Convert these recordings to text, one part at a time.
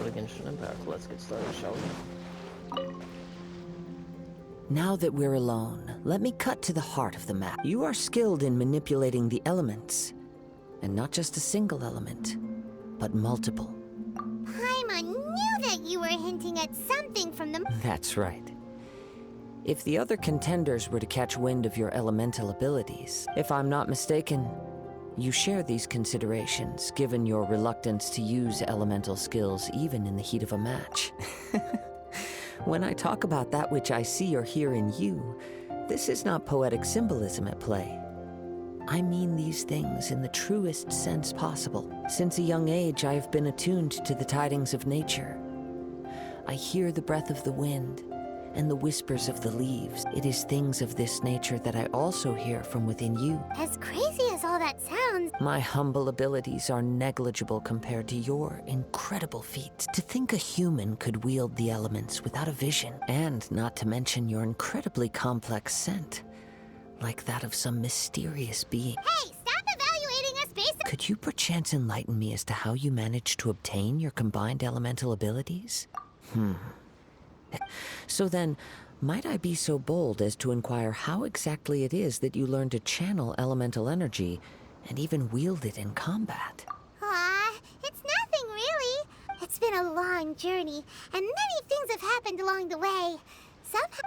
to Genshin Impact. Let's get started, shall we? Now that we're alone, let me cut to the heart of the matter. You are skilled in manipulating the elements. And not just a single element, but multiple. Paimon knew that you were hinting at something from the... That's right. If the other contenders were to catch wind of your elemental abilities, if I'm not mistaken, you share these considerations, given your reluctance to use elemental skills even in the heat of a match. When I talk about that which I see or hear in you, this is not poetic symbolism at play. I mean these things in the truest sense possible. Since a young age, I have been attuned to the tidings of nature. I hear the breath of the wind and the whispers of the leaves. It is things of this nature that I also hear from within you. As crazy as all that sounds... My humble abilities are negligible compared to your incredible feats. To think a human could wield the elements without a vision, and not to mention your incredibly complex scent, like that of some mysterious being. Hey, stop evaluating us based on... Could you perchance enlighten me as to how you managed to obtain your combined elemental abilities? So then, might I be so bold as to inquire how exactly it is that you learned to channel elemental energy and even wield it in combat? It's nothing really. It's been a long journey, and many things have happened along the way.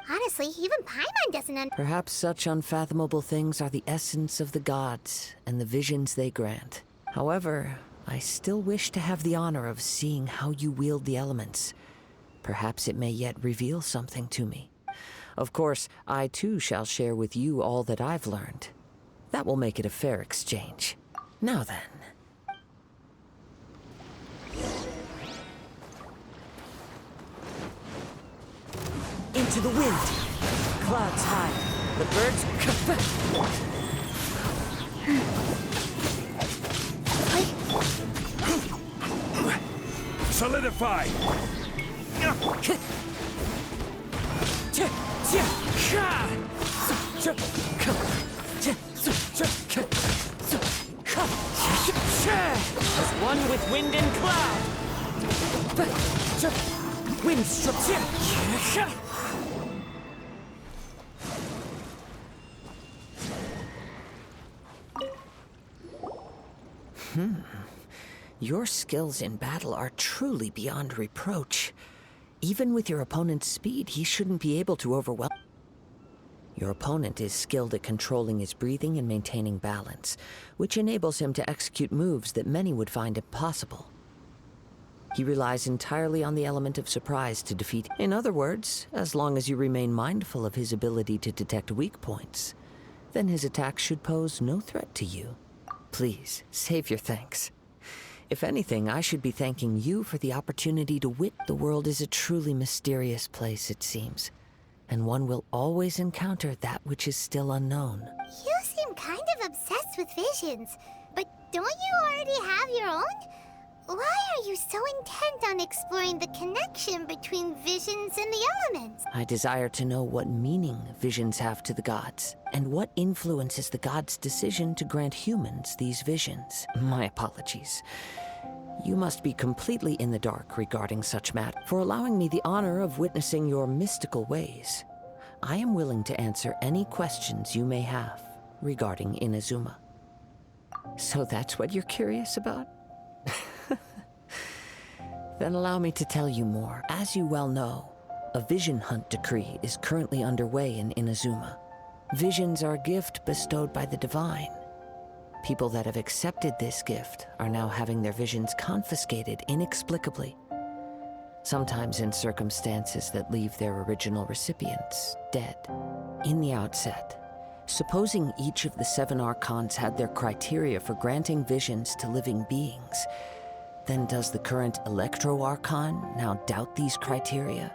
Honestly, even Paimon doesn't Perhaps such unfathomable things are the essence of the gods and the visions they grant. However, I still wish to have the honor of seeing how you wield the elements. Perhaps it may yet reveal something to me. Of course, I too shall share with you all that I've learned. That will make it a fair exchange. Now then. Into the wind! Clouds high. The birds... Solidify! As one with wind and cloud! Wind struck... Your skills in battle are truly beyond reproach. Even with your opponent's speed, he shouldn't be able to overwhelm. Your opponent is skilled at controlling his breathing and maintaining balance, which enables him to execute moves that many would find impossible. He relies entirely on the element of surprise to defeat. In other words, as long as you remain mindful of his ability to detect weak points, then his attacks should pose no threat to you. Please, save your thanks. If anything, I should be thanking you for the opportunity to wit. The world is a truly mysterious place, it seems, and one will always encounter that which is still unknown. You seem kind of obsessed with visions, but don't you already have your own? Why are you so intent on exploring the connection between visions and the elements? I desire to know what meaning visions have to the gods, and what influences the gods' decision to grant humans these visions. My apologies. You must be completely in the dark regarding such matter. For allowing me the honor of witnessing your mystical ways, I am willing to answer any questions you may have regarding Inazuma. So that's what you're curious about? Then allow me to tell you more. As you well know, a vision hunt decree is currently underway in Inazuma. Visions are a gift bestowed by the divine. People that have accepted this gift are now having their visions confiscated inexplicably, sometimes in circumstances that leave their original recipients dead. In the outset, supposing each of the 7 archons had their criteria for granting visions to living beings, then does the current Electro-Archon now doubt these criteria,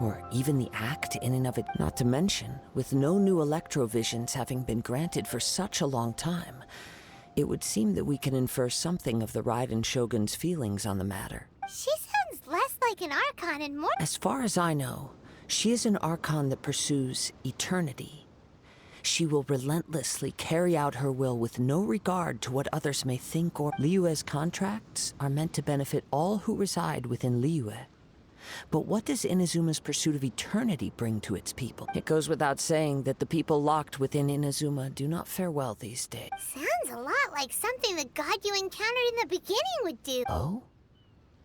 or even the act in and of it? Not to mention, with no new Electro-Visions having been granted for such a long time, it would seem that we can infer something of the Raiden Shogun's feelings on the matter. She sounds less like an Archon and more... As far as I know, she is an Archon that pursues eternity. She will relentlessly carry out her will with no regard to what others may think or... Liyue's contracts are meant to benefit all who reside within Liyue. But what does Inazuma's pursuit of eternity bring to its people? It goes without saying that the people locked within Inazuma do not fare well these days. Sounds a lot like something the god you encountered in the beginning would do. Oh?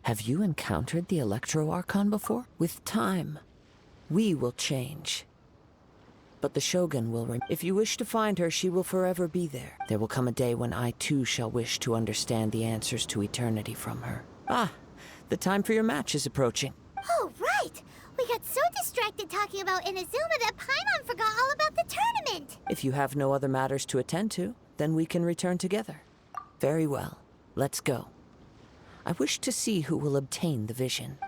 Have you encountered the Electro Archon before? With time, we will change. But the Shogun will remain. If you wish to find her, she will forever be there. There will come a day when I too shall wish to understand the answers to eternity from her. Ah, the time for your match is approaching. Oh, right! We got so distracted talking about Inazuma that Paimon forgot all about the tournament! If you have no other matters to attend to, then we can return together. Very well. Let's go. I wish to see who will obtain the vision.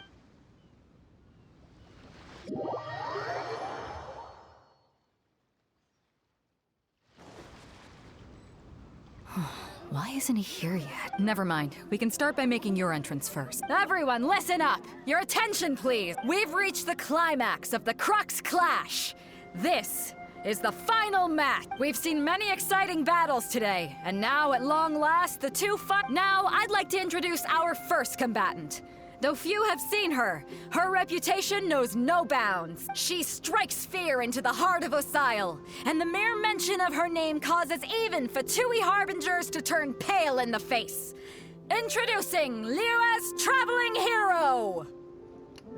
Why isn't he here yet? Never mind. We can start by making your entrance first. Everyone, listen up! Your attention, please! We've reached the climax of the Crux Clash! This is the final match! We've seen many exciting battles today, and now, at long last, the Now, I'd like to introduce our first combatant. Though few have seen her, her reputation knows no bounds. She strikes fear into the heart of Osile, and the mere mention of her name causes even Fatui harbingers to turn pale in the face. Introducing Liyue's traveling hero!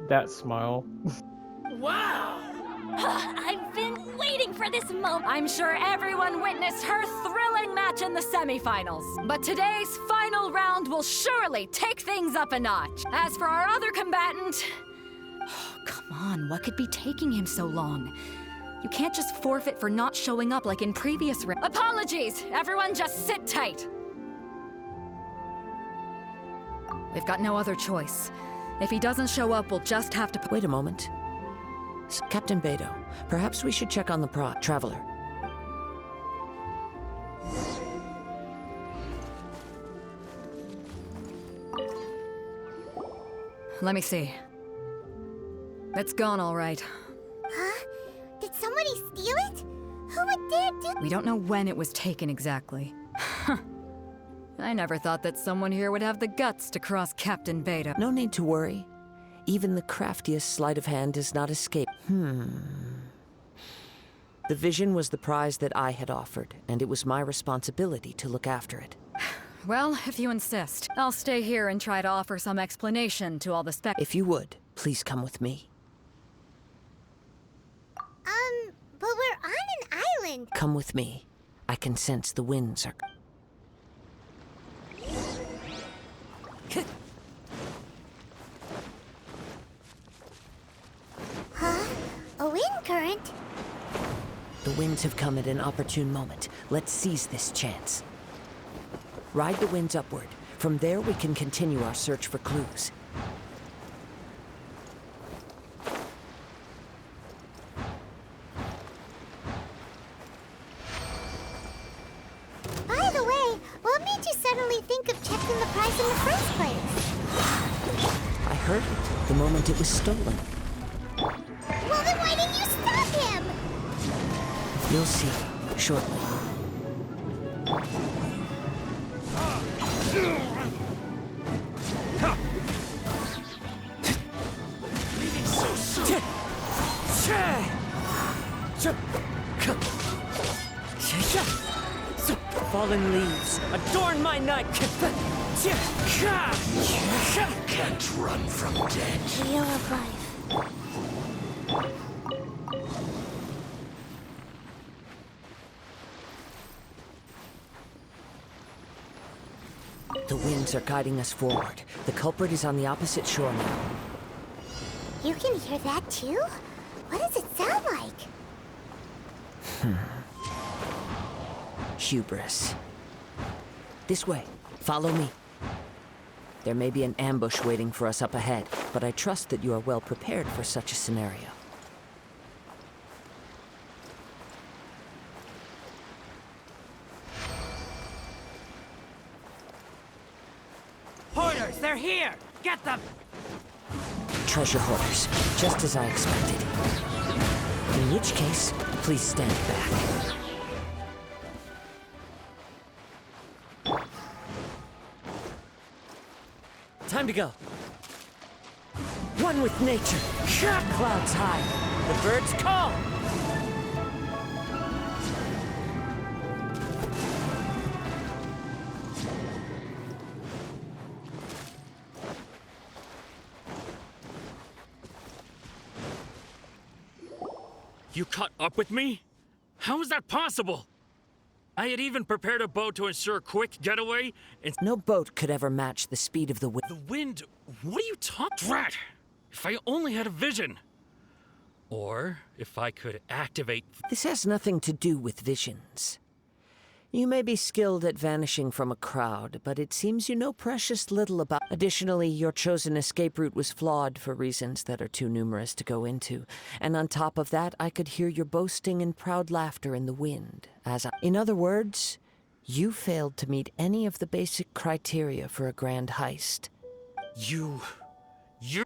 That smile. I've been waiting for this moment. I'm sure everyone witnessed her thrilling match in the semifinals. But today's final round will surely take things up a notch. As for our other combatant... come on, what could be taking him so long? You can't just forfeit for not showing up like in previous rounds. Apologies! Everyone just sit tight. We've got no other choice. If he doesn't show up, we'll just have to... Wait a moment. Captain Beidou, perhaps we should check on the traveler. Let me see. It's gone all right. Huh? Did somebody steal it? Who would dare do... We don't know when it was taken exactly. I never thought that someone here would have the guts to cross Captain Beidou. No need to worry. Even the craftiest sleight of hand does not escape. The vision was the prize that I had offered, and it was my responsibility to look after it. Well, if you insist, I'll stay here and try to offer some explanation to all the If you would, please come with me. But we're on an island. Come with me. I can sense the winds are... Huh? A wind current? The winds have come at an opportune moment. Let's seize this chance. Ride the winds upward. From there, we can continue our search for clues. By the way, what made you suddenly think of checking the prize in the first place? I heard it the moment it was stolen. Well, then why didn't you stop him? You'll see shortly. Leaving so soon. Fallen leaves, adorn my night. Can't run from death. Wheel of life. The winds are guiding us forward. The culprit is on the opposite shore now. You can hear that too? What does it sound like? Hubris. This way. Follow me. There may be an ambush waiting for us up ahead, but I trust that you are well prepared for such a scenario. Hoarders, they're here! Get them! Treasure hoarders, just as I expected. In which case, please stand back. Time to go. One with nature. Clouds high. The birds call. You caught up with me? How is that possible? I had even prepared a boat to ensure a quick getaway, and No boat could ever match the speed of the wind. the wind. What are you talking? Drat! If I only had a vision. Or if I could activate. This has nothing to do with visions. You may be skilled at vanishing from a crowd, but it seems you know precious little about. Additionally, your chosen escape route was flawed for reasons that are too numerous to go into. And on top of that, I could hear your boasting and proud laughter in the wind. In other words, you failed to meet any of the basic criteria for a grand heist. You.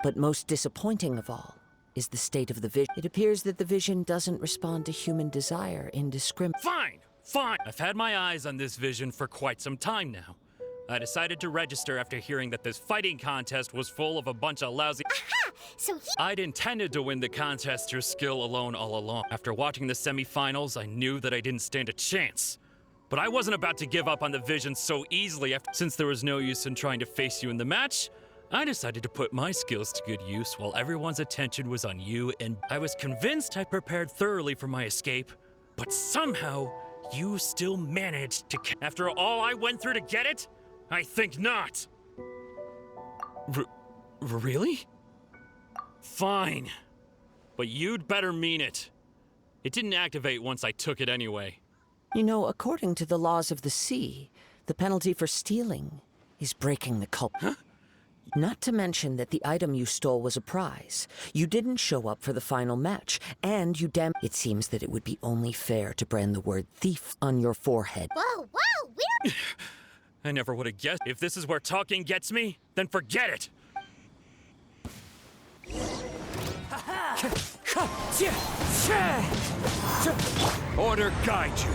But most disappointing of all is the state of the vision. It appears that the vision doesn't respond to human desire indiscriminately. Fine! Fine! I've had my eyes on this vision for quite some time now. I decided to register after hearing that this fighting contest was full of a bunch of lousy. Aha! So he. I'd intended to win the contest through skill alone all along. After watching the semifinals, I knew that I didn't stand a chance. But I wasn't about to give up on the vision so easily since there was no use in trying to face you in the match. I decided to put my skills to good use while everyone's attention was on you, and I was convinced I prepared thoroughly for my escape, but somehow you still managed to. After all I went through to get it? I think not. Really? Fine. But you'd better mean it. It didn't activate once I took it anyway. You know, according to the laws of the sea, the penalty for stealing is breaking the cult. Huh? Not to mention that the item you stole was a prize. You didn't show up for the final match, and you It seems that it would be only fair to brand the word thief on your forehead. Whoa, whoa, we don't. I never would have guessed. If this is where talking gets me, then forget it. Order guide you.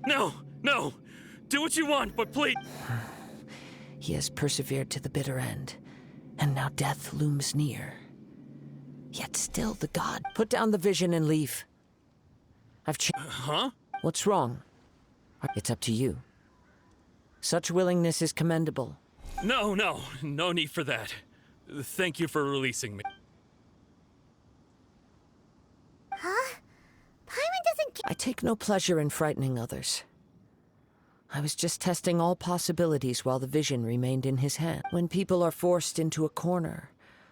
No, no. Do what you want, but please. He has persevered to the bitter end, and now death looms near. Yet still the god. Put down the vision and leave. I've changed. Huh? What's wrong? It's up to you. Such willingness is commendable. No need for that. Thank you for releasing me. Huh? Paimon doesn't. I take no pleasure in frightening others. I was just testing all possibilities while the vision remained in his hand. When people are forced into a corner,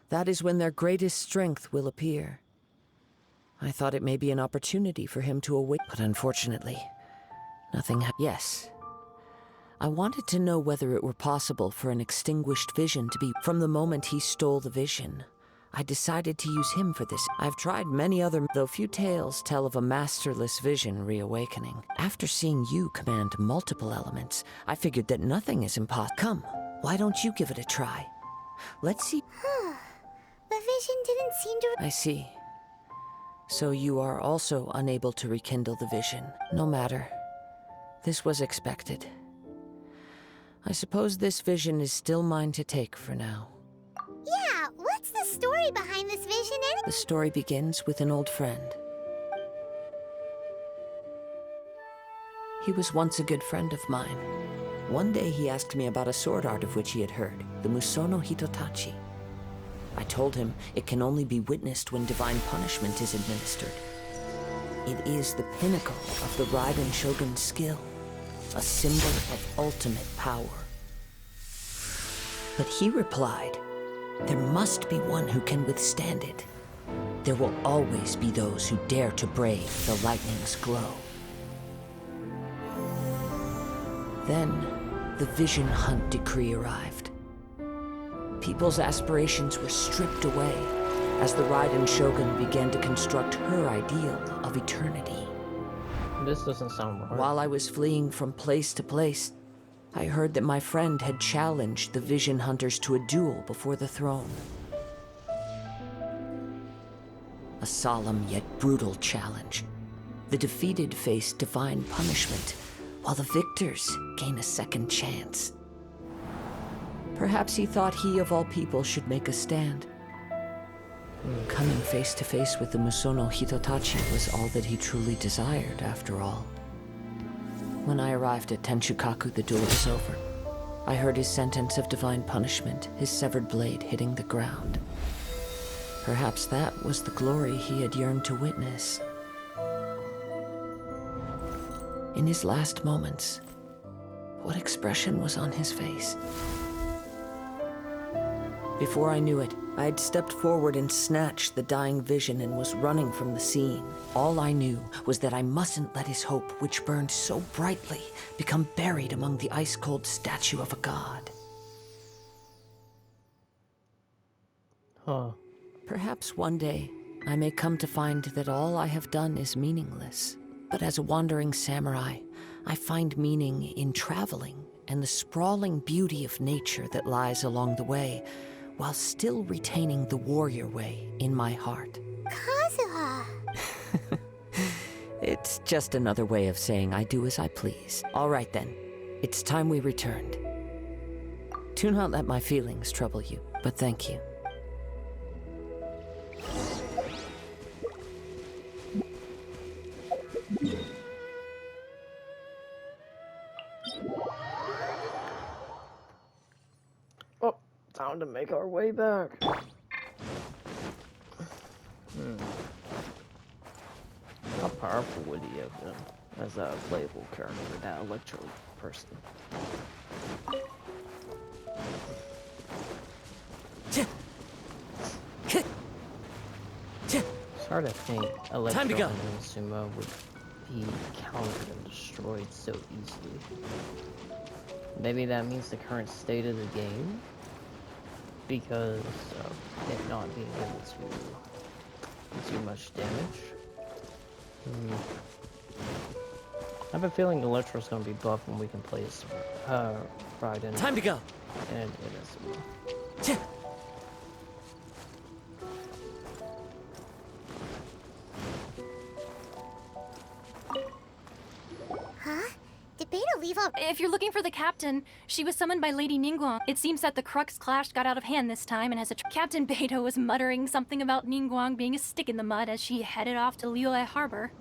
that is when their greatest strength will appear. I thought it may be an opportunity for him to awake, but unfortunately, nothing Yes. I wanted to know whether it were possible for an extinguished vision to be. From the moment he stole the vision, I decided to use him for this. I've tried many other, though few tales tell of a masterless vision reawakening. After seeing you command multiple elements, I figured that nothing is impossible. Come, why don't you give it a try? Let's see. The vision didn't seem to. I see. So you are also unable to rekindle the vision. No matter. This was expected. I suppose this vision is still mine to take for now. Yeah, what's the story behind this vision anyway? The story begins with an old friend. He was once a good friend of mine. One day he asked me about a sword art of which he had heard, the Musono Hitotachi. I told him it can only be witnessed when divine punishment is administered. It is the pinnacle of the Raiden Shogun's skill, a symbol of ultimate power. But he replied, there must be one who can withstand it. There will always be those who dare to brave the lightning's glow. Then, the Vision Hunt decree arrived. People's aspirations were stripped away as the Raiden Shogun began to construct her ideal of eternity. This doesn't sound right. While I was fleeing from place to place, I heard that my friend had challenged the Vision Hunters to a duel before the throne. a solemn yet brutal challenge. The defeated face divine punishment, while the victors gain a second chance. Perhaps he thought he of all people should make a stand. Coming face to face with the Musono Hitotachi was all that he truly desired, after all. When I arrived at Tenshukaku, the duel was over. I heard his sentence of divine punishment, his severed blade hitting the ground. Perhaps that was the glory he had yearned to witness. In his last moments, what expression was on his face? Before I knew it, I had stepped forward and snatched the dying vision and was running from the scene. All I knew was that I mustn't let his hope, which burned so brightly, become buried among the ice-cold statue of a god. Huh. Perhaps one day, I may come to find that all I have done is meaningless. But as a wandering samurai, I find meaning in traveling and the sprawling beauty of nature that lies along the way, while still retaining the warrior way in my heart. Kazuha! It's just another way of saying I do as I please. All right then, it's time we returned. Do not let my feelings trouble you, but thank you. Oh, time to make our way back. How powerful would he have been as a playable character, that Electro person? It's hard to think Electro and Sumo would be countered and destroyed so easily. Maybe that means the current state of the game, because of it not being able to do much damage. I have a feeling Electro's gonna be buffed when we can play as Raiden. Time to go! And Inazuma. Huh? Did Beta leave all... If you're looking for the captain, she was summoned by Lady Ningguang. It seems that the Crux clash got out of hand this time, and as Captain Beta was muttering something about Ningguang being a stick in the mud as she headed off to Liyue Harbor.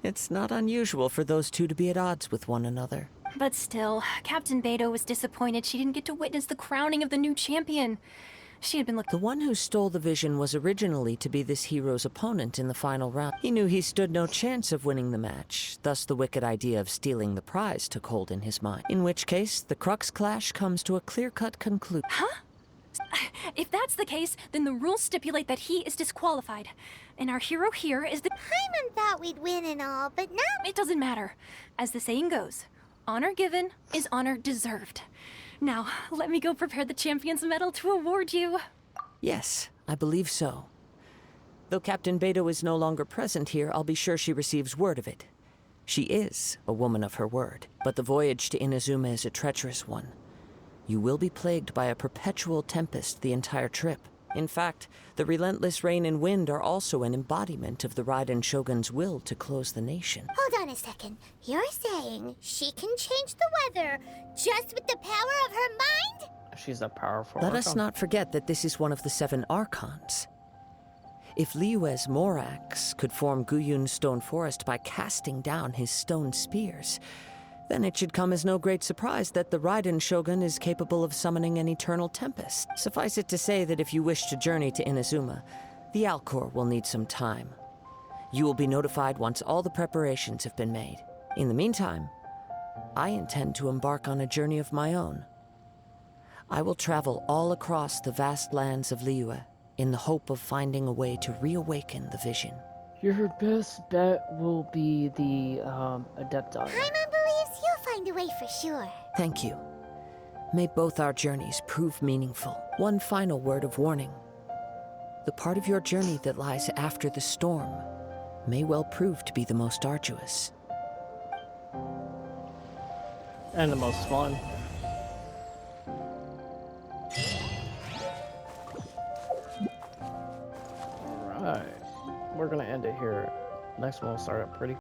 It's not unusual for those two to be at odds with one another. But still, Captain Beto was disappointed she didn't get to witness the crowning of the new champion. She had been looking... The one who stole the vision was originally to be this hero's opponent in the final round. He knew he stood no chance of winning the match, thus the wicked idea of stealing the prize took hold in his mind. In which case, the Crux clash comes to a clear-cut conclusion. Huh? If that's the case, then the rules stipulate that he is disqualified. And our hero here is the... Paimon thought we'd win and all, but now... It doesn't matter. As the saying goes, honor given is honor deserved. Now, let me go prepare the champion's medal to award you. Yes, I believe so. Though Captain Beto is no longer present here, I'll be sure she receives word of it. She is a woman of her word, but the voyage to Inazuma is a treacherous one. You will be plagued by a perpetual tempest the entire trip. In fact, the relentless rain and wind are also an embodiment of the Raiden Shogun's will to close the nation. Hold on a second. You're saying she can change the weather just with the power of her mind? She's a powerful Let us Archon. not forget that this is one of the 7 Archons. If Liyue's Morax could form Guyun's stone forest by casting down his stone spears, then it should come as no great surprise that the Raiden Shogun is capable of summoning an eternal tempest. Suffice it to say that if you wish to journey to Inazuma, the Alcor will need some time. You will be notified once all the preparations have been made. In the meantime, I intend to embark on a journey of my own. I will travel all across the vast lands of Liyue in the hope of finding a way to reawaken the vision. Your best bet will be the Adepti. Paimon believes you'll find a way for sure. Thank you. May both our journeys prove meaningful. One final word of warning. The part of your journey that lies after the storm may well prove to be the most arduous. And the most fun. Alright, we're gonna end it here. Next one will start up pretty